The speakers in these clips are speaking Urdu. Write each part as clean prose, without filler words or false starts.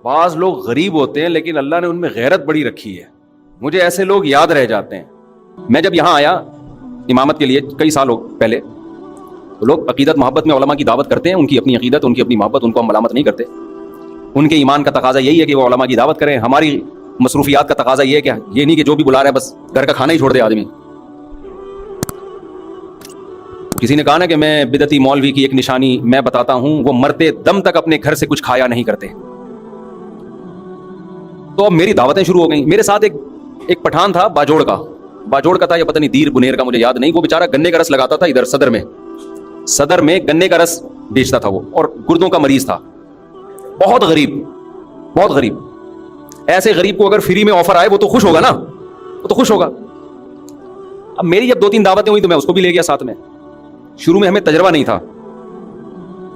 بعض لوگ غریب ہوتے ہیں لیکن اللہ نے ان میں غیرت بڑی رکھی ہے. مجھے ایسے لوگ یاد رہ جاتے ہیں. میں جب یہاں آیا امامت کے لیے کئی سال پہلے، تو لوگ عقیدت محبت میں علماء کی دعوت کرتے ہیں، ان کی اپنی عقیدت، ان کی اپنی محبت، ان کو ہم ملامت نہیں کرتے. ان کے ایمان کا تقاضا یہی ہے کہ وہ علماء کی دعوت کریں. ہماری مصروفیات کا تقاضا یہ ہے کہ یہ نہیں کہ جو بھی بلا رہا ہے بس گھر کا کھانا ہی چھوڑ دے آدمی. کسی نے کہا نا کہ میں بدعتی مولوی کی ایک نشانی میں بتاتا ہوں، وہ مرتے دم تک اپنے گھر سے کچھ کھایا نہیں کرتے. تو اب میری دعوتیں شروع ہو گئیں. میرے ساتھ ایک پٹھان تھا باجوڑ کا تھا یا پتہ نہیں دیر بنیر کا، مجھے یاد نہیں. وہ بیچارہ گنے کا رس لگاتا تھا ادھر صدر میں گنے کا رس بیچتا تھا وہ، اور گردوں کا مریض تھا. بہت غریب. ایسے غریب کو اگر فری میں آفر آئے وہ تو خوش ہوگا نا، وہ تو خوش ہوگا. اب میری جب 2-3 دعوتیں ہوئی تو میں اس کو بھی لے گیا ساتھ میں. شروع میں ہمیں تجربہ نہیں تھا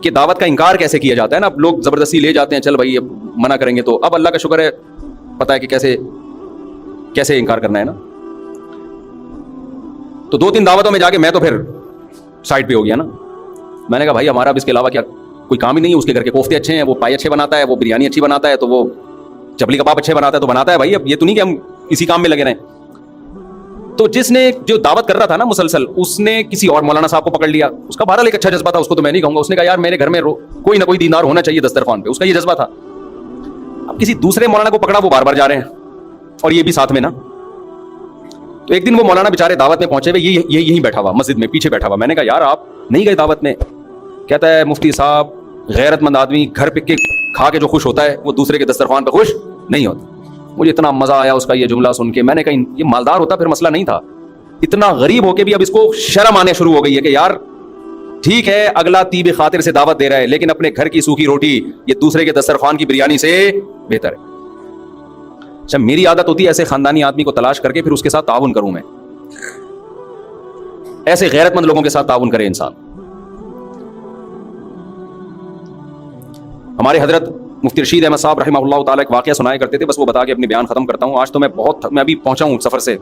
کہ دعوت کا انکار کیسے کیا جاتا ہے نا. اب لوگ زبردستی لے جاتے ہیں، چل بھائی اب منع کریں گے. تو اب اللہ کا شکر ہے پتہ ہے کہ کیسے انکار کرنا ہے نا. تو 2-3 دعوتوں میں جا کے میں تو پھر سائڈ پہ ہو گیا نا. میں نے کہا بھائی ہمارا اب اس کے علاوہ کیا کوئی کام ہی نہیں ہے. اس کے گھر کے کوفتے اچھے ہیں، وہ پائے اچھے بناتا ہے، وہ بریانی اچھی بناتا ہے، تو وہ چپلی کباب اچھے بناتا ہے تو بناتا ہے. بھائی اب یہ تو نہیں کہ ہم اسی کام میں لگے رہیں. تو جس نے جو دعوت کر رہا تھا نا مسلسل، اس نے کسی اور مولانا صاحب کو پکڑ لیا. اس کا بہرحال ایک اچھا جذبہ تھا، اس کو تو میں نہیں کہوں گا. اس نے کہا یار میرے گھر میں کوئی نہ کوئی دینار ہونا چاہیے دسترخوان پہ. اس کا یہ جذبہ تھا. اب کسی دوسرے مولانا کو پکڑا، وہ بار بار جا رہے ہیں اور یہ بھی ساتھ میں نا. تو ایک دن وہ مولانا بیچارے دعوت میں پہنچے ہوئے، یہیں بیٹھا ہوا مسجد میں پیچھے بیٹھا ہوا. میں نے کہا یار آپ نہیں گئے دعوت میں؟ کہتا ہے مفتی صاحب غیرت مند آدمی گھر پہ کھا کے جو خوش ہوتا ہے وہ دوسرے کے دسترخوان پہ خوش نہیں ہوتا. مجھے اتنا مزہ آیا اس کا یہ جملہ سن کے. میں نے کہا یہ مالدار ہوتا پھر مسئلہ نہیں تھا. اتنا غریب ہو کے بھی اب اس کو شرم آنے شروع ہو گئی ہے کہ یار ٹھیک ہے اگلا طیب خاطر سے دعوت دے رہا ہے، لیکن اپنے گھر کی سوکھی روٹی یہ دوسرے کے دسترخوان کی بریانی سے بہتر ہے. اچھا میری عادت ہوتی ہے ایسے خاندانی آدمی کو تلاش کر کے پھر اس کے ساتھ تعاون کروں. میں ایسے غیرت مند لوگوں کے ساتھ تعاون کرے انسان. ہمارے حضرت مفتی رشید احمد صاحب رحمہ اللہ تعالیٰ ایک واقعہ سنایا کرتے تھے. بس وہ بتا کے اپنے بیان ختم کرتا ہوں. آج تو میں ابھی پہنچا ہوں سفر سے،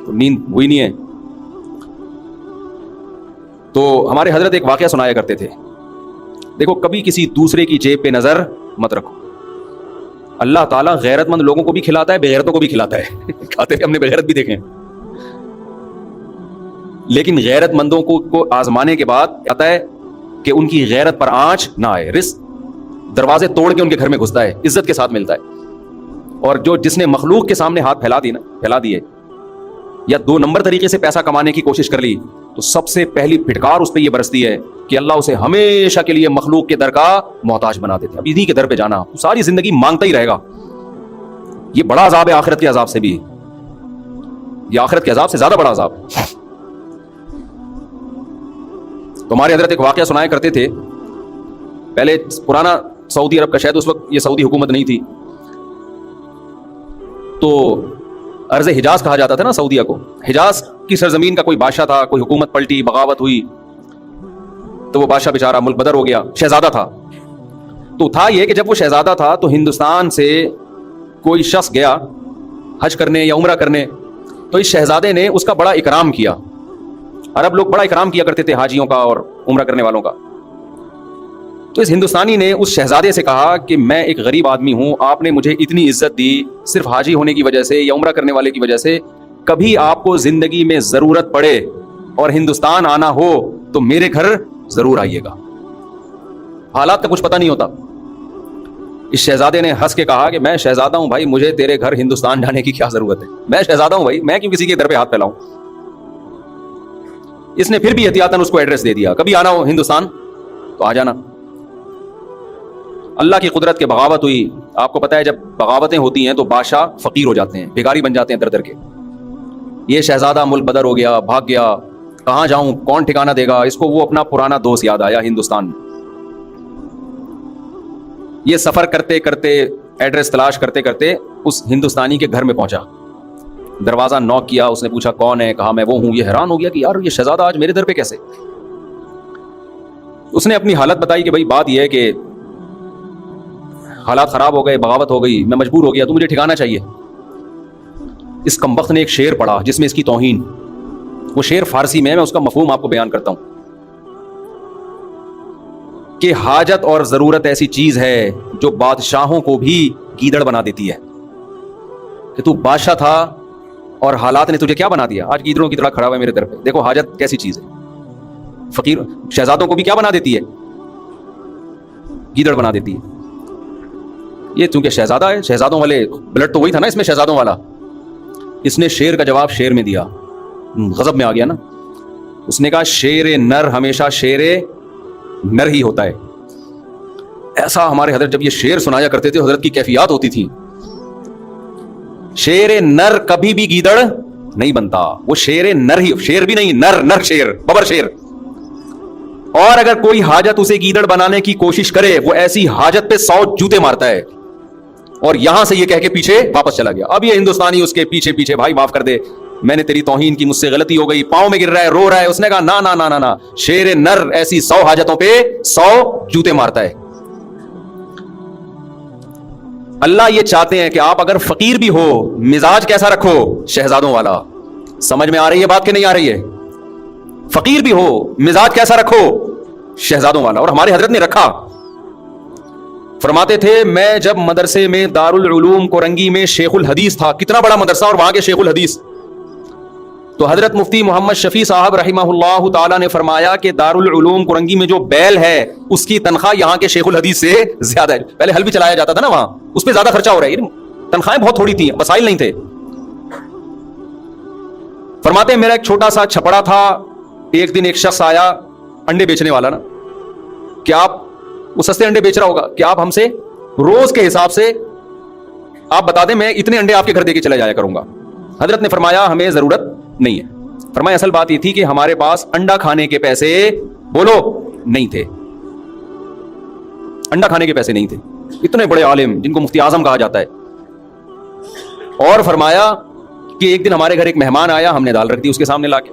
نیند ہوئی نہیں ہے. تو ہمارے حضرت ایک واقعہ سنایا کرتے تھے. دیکھو کبھی کسی دوسرے کی جیب پہ نظر مت رکھو. اللہ تعالیٰ غیرت مند لوگوں کو بھی کھلاتا ہے، بغیرتوں کو بھی کھلاتا ہے. کھاتے ہم نے بغیرت بھی دیکھے، لیکن غیرت مندوں کو آزمانے کے بعد آتا ہے کہ ان کی غیرت پر آنچ نہ آئے. رزق دروازے توڑ کے ان کے گھر میں گھستا ہے، عزت کے ساتھ ملتا ہے. اور جس نے مخلوق کے سامنے ہاتھ پھیلا دیے یا 2 نمبر طریقے سے پیسہ کمانے کی کوشش کر لی، تو سب سے پہلی پھٹکار اس پہ یہ برستی ہے کہ اللہ اسے ہمیشہ کے لیے مخلوق کے در کا محتاج بنا دیتے ہیں. اب انہیں کے در پہ جانا، ساری زندگی مانگتا ہی رہے گا. یہ بڑا عذاب ہے آخرت کے عذاب سے بھی. یہ آخرت کے عذاب سے زیادہ بڑا عذاب ہے. تو ہمارے حضرت ایک واقعہ سنایا کرتے تھے. پہلے پرانا سعودی عرب کا، شاید اس وقت یہ سعودی حکومت نہیں تھی، تو ارض حجاز کہا جاتا تھا نا سعودیہ کو. حجاز کی سرزمین کا کوئی بادشاہ تھا، کوئی حکومت پلٹی، بغاوت ہوئی، تو وہ بادشاہ بیچارہ ملک بدر ہو گیا. شہزادہ تھا. تو تھا یہ کہ جب وہ شہزادہ تھا تو ہندوستان سے کوئی شخص گیا حج کرنے یا عمرہ کرنے، تو اس شہزادے نے اس کا بڑا اکرام کیا. عرب لوگ بڑا اکرام کیا کرتے تھے حاجیوں کا اور عمرہ کرنے والوں کا. تو اس ہندوستانی نے اس شہزادے سے کہا کہ میں ایک غریب آدمی ہوں، آپ نے مجھے اتنی عزت دی صرف حاجی ہونے کی وجہ سے یا عمرہ کرنے والے کی وجہ سے. کبھی آپ کو زندگی میں ضرورت پڑے اور ہندوستان آنا ہو تو میرے گھر ضرور آئیے گا. حالات کا کچھ پتہ نہیں ہوتا. اس شہزادے نے ہنس کے کہا کہ میں شہزادہ ہوں بھائی، مجھے تیرے گھر ہندوستان جانے کی کیا ضرورت ہے؟ میں شہزادہ ہوں بھائی، میں کیوں کسی کے در پہ ہاتھ پھیلاؤں؟ اس نے پھر بھی احتیاطاً اس کو ایڈریس دے دیا، کبھی آنا ہو ہندوستان تو آ جانا. اللہ کی قدرت کے بغاوت ہوئی. آپ کو پتہ ہے جب بغاوتیں ہوتی ہیں تو بادشاہ فقیر ہو جاتے ہیں، بھکاری بن جاتے ہیں در در کے. یہ شہزادہ ملک بدر ہو گیا، بھاگ گیا. کہاں جاؤں، کون ٹھکانہ دے گا اس کو؟ وہ اپنا پرانا دوست یاد آیا ہندوستان. یہ سفر کرتے کرتے، ایڈریس تلاش کرتے کرتے اس ہندوستانی کے گھر میں پہنچا. دروازہ نوک کیا، اس نے پوچھا کون ہے؟ کہا میں وہ ہوں. یہ حیران ہو گیا کہ یار یہ شہزادہ آج میرے در پہ کیسے؟ اس نے اپنی حالت بتائی کہ بھائی بات یہ ہے کہ حالات خراب ہو گئے، بغاوت ہو گئی، میں مجبور ہو گیا، تو مجھے ٹھکانہ چاہیے. اس کمبخت نے ایک شعر پڑھا جس میں اس کی توہین. وہ شعر فارسی میں اس کا مفہوم آپ کو بیان کرتا ہوں. کہ حاجت اور ضرورت ایسی چیز ہے جو بادشاہوں کو بھی گیدڑ بنا دیتی ہے. کہ تو بادشاہ تھا اور حالات نے تجھے کیا بنا دیا؟ آج گیدڑوں کی طرح کھڑا ہوا ہے میرے در پہ. دیکھو حاجت کیسی چیز ہے. فقیر شہزادوں کو بھی کیا بنا دیتی ہے؟ گیدڑ بنا دیتی ہے. یہ چونکہ شہزادہ ہے, شہزادوں والے بلڈ تو وہی تھا نا اس میں, شہزادوں والا. اس نے شیر کا جواب شیر میں دیا, غضب میں آ گیا نا. اس نے کہا شیر نر ہمیشہ شیر نر ہی ہوتا ہے. ایسا ہمارے حضرت جب یہ شعر سنایا کرتے تھے, حضرت کی کیفیات ہوتی تھی. شیر نر کبھی بھی گیدڑ نہیں بنتا, وہ شیر نر ہی, شیر بھی نہیں, نر نر شیر, ببر شیر. اور اگر کوئی حاجت اسے گیدڑ بنانے کی کوشش کرے, وہ ایسی حاجت پہ 100 جوتے مارتا ہے. اور یہاں سے یہ کہہ کے پیچھے واپس چلا گیا. اب یہ ہندوستانی اس کے پیچھے پیچھے, بھائی معاف کر دے, میں نے تیری توہین کی, مجھ سے غلطی ہو گئی, پاؤں میں گر رہا ہے, رو رہا ہے. اس نے کہا نا نا نا نا نا, شیر نر ایسی 100 حاجتوں پہ 100 جوتے مارتا ہے. اللہ یہ چاہتے ہیں کہ آپ اگر فقیر بھی ہو, مزاج کیسا رکھو؟ شہزادوں والا. سمجھ میں آ رہی ہے بات کہ نہیں آ رہی ہے؟ فقیر بھی ہو, مزاج کیسا رکھو؟ شہزادوں والا. اور ہمارے حضرت نے رکھا. فرماتے تھے میں جب مدرسے میں دارالعلوم کورنگی میں شیخ الحدیث تھا, کتنا بڑا مدرسہ اور وہاں کے شیخ الحدیث, تو حضرت مفتی محمد شفیع صاحب رحمہ اللہ تعالی نے فرمایا کہ دارالعلوم کورنگی میں جو بیل ہے اس کی تنخواہ یہاں کے شیخ الحدیث سے زیادہ ہے. پہلے حل بھی چلایا جاتا تھا نا وہاں, اس پہ زیادہ خرچہ ہو رہا ہے, تنخواہیں بہت تھوڑی تھیں, وسائل نہیں تھے. فرماتے ہیں میرا ایک چھوٹا سا چھپڑا تھا. ایک دن ایک شخص آیا, انڈے بیچنے والا نا, کہ آپ, وہ سستے انڈے بیچ رہا ہوگا, کہ آپ ہم سے روز کے حساب سے آپ بتا دیں, میں اتنے انڈے آپ کے گھر دے کے چلا جایا کروں گا. حضرت نے فرمایا ہمیں ضرورت نہیں ہے. فرمایا اصل بات یہ تھی کہ ہمارے پاس انڈا کھانے کے پیسے, بولو, نہیں تھے. انڈا کھانے کے پیسے نہیں تھے. اتنے بڑے عالم جن کو مفتی اعظم کہا جاتا ہے. اور فرمایا کہ ایک دن ہمارے گھر ایک مہمان آیا, ہم نے دال رکھ دی اس کے سامنے لا کے.